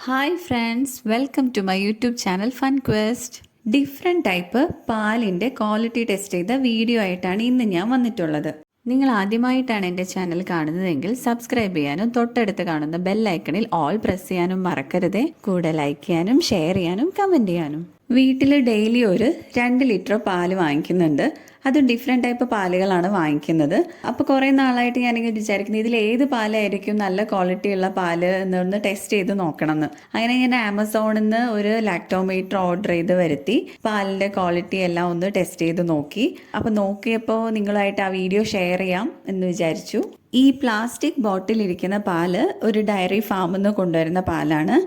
Hi friends, welcome to my YouTube channel fun quest. Different type പാലിൻ്റെ quality test ചെയ്ത video ആയിട്ടാണ് ഇന്ന് ഞാൻ വന്നിട്ടുള്ളത്. നിങ്ങൾ ആദ്യമായിട്ടാണ് എൻ്റെ ചാനൽ കാണുന്നതെങ്കിൽ സബ്സ്ക്രൈബ് ചെയ്യാനും തൊട്ടടുത്ത് കാണുന്ന ബെല്ലൈക്കണിൽ ഓൾ പ്രസ് ചെയ്യാനും മറക്കരുതേ. കൂടെ ലൈക്ക് ചെയ്യാനും ഷെയർ ചെയ്യാനും കമൻറ്റ് ചെയ്യാനും. വീട്ടിൽ ഡെയിലി ഒരു 2 ലിറ്റർ പാല് വാങ്ങിക്കുന്നുണ്ട്. അത് ഡിഫറെൻറ്റ് ടൈപ്പ് പാലുകളാണ് വാങ്ങിക്കുന്നത്. അപ്പോൾ കുറേ നാളായിട്ട് ഞാനിങ്ങനെ വിചാരിക്കുന്നത് ഇതിൽ ഏത് പാലായിരിക്കും നല്ല ക്വാളിറ്റി ഉള്ള പാല് എന്നൊന്ന് ടെസ്റ്റ് ചെയ്ത് നോക്കണം എന്ന്. അങ്ങനെ ഞാൻ ആമസോണിൽ നിന്ന് ഒരു ലാക്ടോമീറ്റർ ഓർഡർ ചെയ്ത് വരുത്തി പാലിൻ്റെ ക്വാളിറ്റി എല്ലാം ഒന്ന് ടെസ്റ്റ് ചെയ്ത് നോക്കി. അപ്പോൾ നോക്കിയപ്പോൾ നിങ്ങളായിട്ട് ആ വീഡിയോ ഷെയർ ചെയ്യാം എന്ന് വിചാരിച്ചു. ഈ പ്ലാസ്റ്റിക് ബോട്ടിലിരിക്കുന്ന പാല് ഒരു ഡയറി ഫാമിൽ നിന്ന് കൊണ്ടുവരുന്ന പാലാണ്.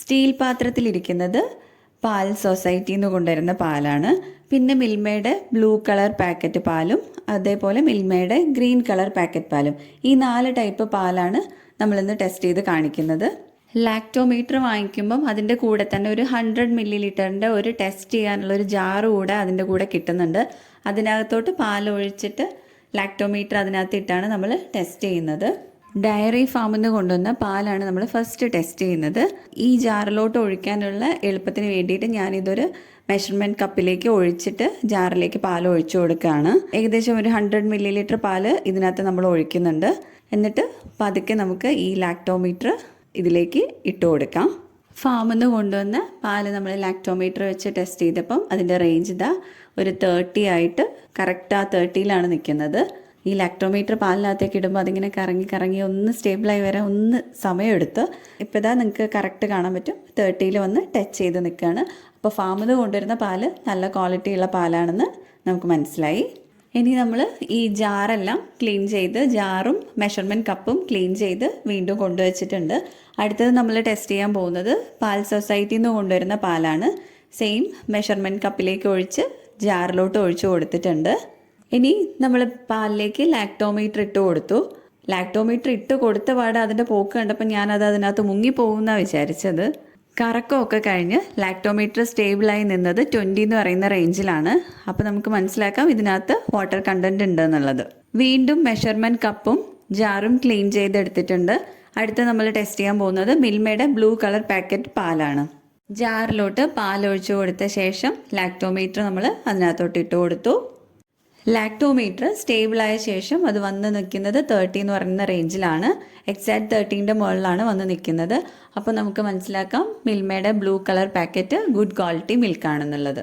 സ്റ്റീൽ പാത്രത്തിലിരിക്കുന്നത് പാൽ സൊസൈറ്റിയിൽ നിന്ന് കൊണ്ടുവരുന്ന പാലാണ്. പിന്നെ മിൽമയുടെ ബ്ലൂ കളർ പാക്കറ്റ് പാലും അതേപോലെ മിൽമയുടെ ഗ്രീൻ കളർ പാക്കറ്റ് പാലും, ഈ 4 ടൈപ്പ് പാലാണ് നമ്മളിന്ന് ടെസ്റ്റ് ചെയ്ത് കാണിക്കുന്നത്. ലാക്ടോമീറ്റർ വാങ്ങിക്കുമ്പം അതിൻ്റെ കൂടെ തന്നെ ഒരു 100 മില്ലി ലിറ്ററിൻ്റെ ഒരു ടെസ്റ്റ് ചെയ്യാനുള്ള ഒരു ജാറ് കൂടെ അതിൻ്റെ കൂടെ കിട്ടുന്നുണ്ട്. അതിനകത്തോട്ട് പാൽ ഒഴിച്ചിട്ട് ലാക്ടോമീറ്റർ അതിനകത്ത് ഇട്ടാണ് നമ്മൾ ടെസ്റ്റ് ചെയ്യുന്നത്. ഡയറി ഫാമിൽ നിന്ന് കൊണ്ടുവന്ന പാലാണ് നമ്മൾ ഫസ്റ്റ് ടെസ്റ്റ് ചെയ്യുന്നത്. ഈ ജാറിലോട്ട് ഒഴിക്കാനുള്ള എളുപ്പത്തിന് വേണ്ടിയിട്ട് ഞാനിതൊരു മെഷർമെൻറ്റ് കപ്പിലേക്ക് ഒഴിച്ചിട്ട് ജാറിലേക്ക് പാൽ ഒഴിച്ചു കൊടുക്കുകയാണ്. ഏകദേശം ഒരു 100 മില്ലി ലിറ്റർ പാല് ഇതിനകത്ത് നമ്മൾ ഒഴിക്കുന്നുണ്ട്. എന്നിട്ട് പതുക്കെ നമുക്ക് ഈ ലാക്ടോമീറ്റർ ഇതിലേക്ക് ഇട്ട് കൊടുക്കാം. ഫാമിൽ നിന്ന് കൊണ്ടുവന്ന പാല് നമ്മൾ ലാക്ടോമീറ്റർ വെച്ച് ടെസ്റ്റ് ചെയ്തപ്പം അതിൻ്റെ റേഞ്ച് ഇതാ ഒരു 30 ആയിട്ട് കറക്റ്റ് ആ 30യിലാണ് നിൽക്കുന്നത്. ഈ ലാക്ടോമീറ്റർ പാലിനകത്തേക്ക് ഇടുമ്പോൾ അതിങ്ങനെ കറങ്ങി ഒന്ന് സ്റ്റേബിളായി വരാൻ ഒന്ന് സമയമെടുത്ത് ഇപ്പോൾ ഇതാ നിങ്ങൾക്ക് കറക്റ്റ് കാണാൻ പറ്റും 30യിൽ വന്ന് ടച്ച് ചെയ്ത് നിൽക്കുകയാണ്. അപ്പോൾ ഫാമിൽ നിന്ന് കൊണ്ടുവരുന്ന പാല് നല്ല ക്വാളിറ്റിയുള്ള പാലാണെന്ന് നമുക്ക് മനസ്സിലായി. ഇനി നമ്മൾ ഈ ജാറെല്ലാം ക്ലീൻ ചെയ്ത് ജാറും മെഷർമെൻറ്റ് കപ്പും ക്ലീൻ ചെയ്ത് വീണ്ടും കൊണ്ടുവച്ചിട്ടുണ്ട്. അടുത്തത് നമ്മൾ ടെസ്റ്റ് ചെയ്യാൻ പോകുന്നത് പാൽ സൊസൈറ്റിയിൽ നിന്ന് കൊണ്ടുവരുന്ന പാലാണ്. സെയിം മെഷർമെൻറ്റ് കപ്പിലേക്ക് ഒഴിച്ച് ജാറിലോട്ട് ഒഴിച്ച് കൊടുത്തിട്ടുണ്ട്. ഇനി നമ്മൾ പാലിലേക്ക് ലാക്ടോമീറ്റർ ഇട്ട് കൊടുത്തു. ലാക്ടോമീറ്റർ ഇട്ട് കൊടുത്ത പാടെ അതിൻ്റെ പോക്ക് കണ്ടപ്പോൾ ഞാനത് അതിനകത്ത് മുങ്ങിപ്പോകുമെന്നാണ് വിചാരിച്ചത്. കറക്കമൊക്കെ കഴിഞ്ഞ് ലാക്ടോമീറ്റർ സ്റ്റേബിളായി നിന്നത് 20 എന്ന് പറയുന്ന റേഞ്ചിലാണ്. അപ്പോൾ നമുക്ക് മനസ്സിലാക്കാം ഇതിനകത്ത് വാട്ടർ കണ്ടൻറ്റ് ഉണ്ടെന്നുള്ളത്. വീണ്ടും മെഷർമെൻറ്റ് കപ്പും ജാറും ക്ലീൻ ചെയ്തെടുത്തിട്ടുണ്ട്. അടുത്ത് നമ്മൾ ടെസ്റ്റ് ചെയ്യാൻ പോകുന്നത് മിൽമയുടെ ബ്ലൂ കളർ പാക്കറ്റ് പാലാണ്. ജാറിലോട്ട് പാൽ ഒഴിച്ചു കൊടുത്ത ശേഷം ലാക്ടോമീറ്റർ നമ്മൾ അതിനകത്തോട്ട് ഇട്ട് കൊടുത്തു. ലാക്ടോമീറ്റർ സ്റ്റേബിളായ ശേഷം അത് വന്ന് നിൽക്കുന്നത് 30 എന്ന് പറയുന്ന റേഞ്ചിലാണ്. എക്സാക്ട് 30ൻ്റെ മുകളിലാണ് വന്ന് നിൽക്കുന്നത്. അപ്പോൾ നമുക്ക് മനസ്സിലാക്കാം മിൽമയുടെ blue colour packet good quality മിൽക്കാണെന്നുള്ളത്.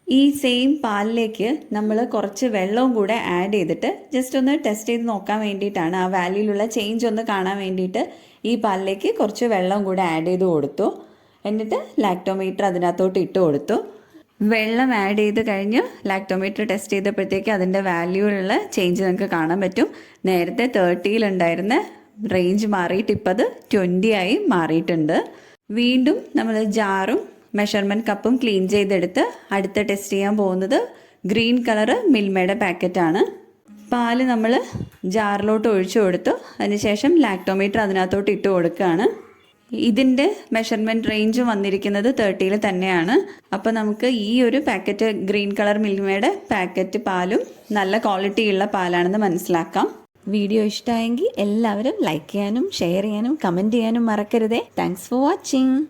ഈ സെയിം പാലിലേക്ക് നമ്മൾ കുറച്ച് വെള്ളവും കൂടെ ആഡ് ചെയ്തിട്ട് ജസ്റ്റ് ഒന്ന് ടെസ്റ്റ് ചെയ്ത് നോക്കാൻ വേണ്ടിയിട്ടാണ്, ആ വാല്യൂലുള്ള ചേഞ്ച് ഒന്ന് കാണാൻ വേണ്ടിയിട്ട് ഈ പാലിലേക്ക് കുറച്ച് വെള്ളവും കൂടെ ആഡ് ചെയ്ത് കൊടുത്തു. എന്നിട്ട് ലാക്ടോമീറ്റർ അതിനകത്തോട്ട് ഇട്ട് കൊടുത്തു. വെള്ളം ആഡ് ചെയ്ത് കഴിഞ്ഞ് ലാക്ടോമീറ്റർ ടെസ്റ്റ് ചെയ്തപ്പോഴത്തേക്ക് അതിൻ്റെ വാല്യൂലുള്ള ചേഞ്ച് നമുക്ക് കാണാൻ പറ്റും. നേരത്തെ 30യിലുണ്ടായിരുന്ന റേഞ്ച് മാറിയിട്ട് ഇപ്പോൾ അത് 20 ആയി മാറിയിട്ടുണ്ട്. വീണ്ടും നമ്മൾ ജാറും മെഷർമെൻറ്റ് കപ്പും ക്ലീൻ ചെയ്തെടുത്ത് അടുത്ത ടെസ്റ്റ് ചെയ്യാൻ പോകുന്നത് ഗ്രീൻ കളറ് മിൽമയുടെ പാക്കറ്റാണ്. പാല് നമ്മൾ ജാറിലോട്ട് ഒഴിച്ചു കൊടുത്തു. അതിനുശേഷം ലാക്ടോമീറ്റർ അതിനകത്തോട്ട് ഇട്ട് കൊടുക്കുകയാണ്. ഇതിൻ്റെ മെഷർമെൻറ്റ് റേഞ്ച് വന്നിരിക്കുന്നത് 30യിൽ തന്നെയാണ്. അപ്പോൾ നമുക്ക് ഈ ഒരു പാക്കറ്റ് ഗ്രീൻ കളർ മിൽമയുടെ പാക്കറ്റ് പാലും നല്ല ക്വാളിറ്റി ഉള്ള പാലാണെന്ന് മനസ്സിലാക്കാം. വീഡിയോ ഇഷ്ടമായെങ്കിൽ എല്ലാവരും ലൈക്ക് ചെയ്യാനും ഷെയർ ചെയ്യാനും കമൻറ്റ് ചെയ്യാനും മറക്കരുതേ. Thanks for watching.